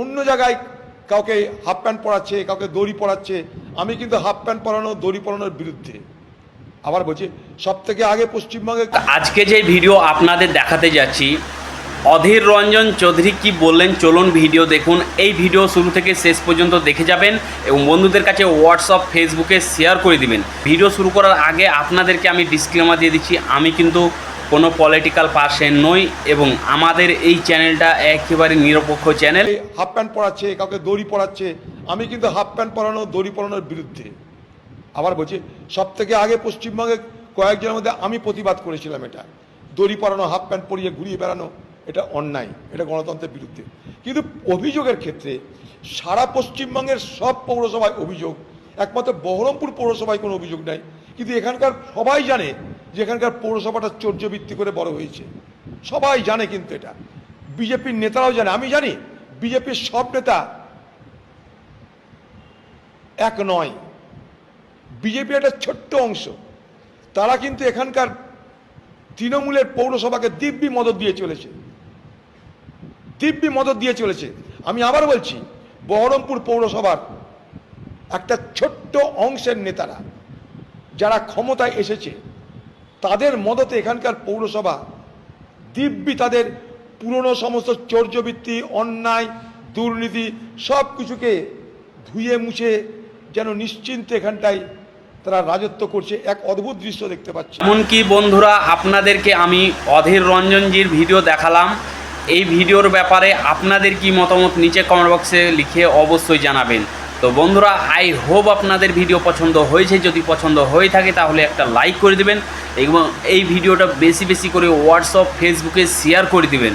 অন্য জায়গায় কাউকে হাফ প্যান্ট পরাচ্ছে, কাউকে দড়ি পরাচ্ছে। আমি কিন্তু হাফ প্যান্ট পরানো, দড়ি পরানোর বিরুদ্ধে। আবার বলছি, সব থেকে আগে পশ্চিমবঙ্গে আজকে যে ভিডিও আপনাদের দেখাতে যাচ্ছি, অধীর রঞ্জন চৌধুরী কি বললেন চলুন ভিডিও দেখুন। এই ভিডিও শুরু থেকে শেষ পর্যন্ত দেখে যাবেন এবং বন্ধুদের কাছে হোয়াটসঅ্যাপ ফেসবুকে শেয়ার করে দিবেন। ভিডিও শুরু করার আগে আপনাদেরকে আমি ডিসক্লেমার দিয়ে দিচ্ছি, আমি কিন্তু কোনো পলিটিক্যাল পার্সন নই এবং আমাদের এই চ্যানেলটা একেবারে নিরপেক্ষ চ্যানেল। হাফ প্যান্ট পরাচ্ছে, কাউকে দড়ি পরাচ্ছে। আমি কিন্তু হাফ প্যান্ট পরানো, দড়ি পরানোর বিরুদ্ধে। আবার বলছি, সব থেকে আগে পশ্চিমবঙ্গে কয়েকজনের মধ্যে আমি প্রতিবাদ করেছিলাম। এটা দড়ি পরানো, হাফ প্যান্ট পরিয়ে ঘুরিয়ে বেড়ানো, এটা অন্যায়, এটা গণতন্ত্রের বিরুদ্ধে। কিন্তু অভিযোগের ক্ষেত্রে সারা পশ্চিমবঙ্গের সব পৌরসভায় অভিযোগ, একমাত্র বহরমপুর পৌরসভায় কোনো অভিযোগ নাই। কিন্তু এখানকার সবাই জানে যে এখানকার পৌরসভাটা চর্যবৃত্তি করে বড় হয়েছে, সবাই জানে। কিন্তু এটা বিজেপির নেতারাও জানে, আমি জানি। বিজেপির সব নেতা এক নয়, বিজেপির একটা ছোট্ট অংশ, তারা কিন্তু এখানকার তৃণমূলের পৌরসভাকে দিব্যি মদত দিয়ে চলেছে, দিব্যি মদত দিয়ে চলেছে। আমি আবার বলছি, বহরমপুর পৌরসভার একটা ছোট্ট অংশের নেতারা যারা ক্ষমতায় এসেছে, তাদের মদতে এখানকার পৌরসভা দিব্যি তাদের পুরনো সমস্ত চর্যবৃত্তি, অন্যায়, দুর্নীতি সব কিছুকে ধুয়ে মুছে যেন নিশ্চিন্তে এখানটায় তারা রাজত্ব করছে। এক অদ্ভুত দৃশ্য দেখতে পাচ্ছি। এমনকি বন্ধুরা, আপনাদেরকে আমি অধীর রঞ্জনজির ভিডিও দেখালাম। এই ভিডিওর ব্যাপারে আপনাদের কি মতামত নিচে কমেন্ট বক্সে লিখে অবশ্যই জানাবেন। তো বন্ধুরা, আই হোপ আপনাদের ভিডিও পছন্দ হয়েছে। যদি পছন্দ হয়ে থাকে তাহলে একটা লাইক করে দিবেন এবং এই ভিডিওটা বেশি বেশি করে হোয়াটসঅ্যাপ ফেসবুকে শেয়ার করে দিবেন।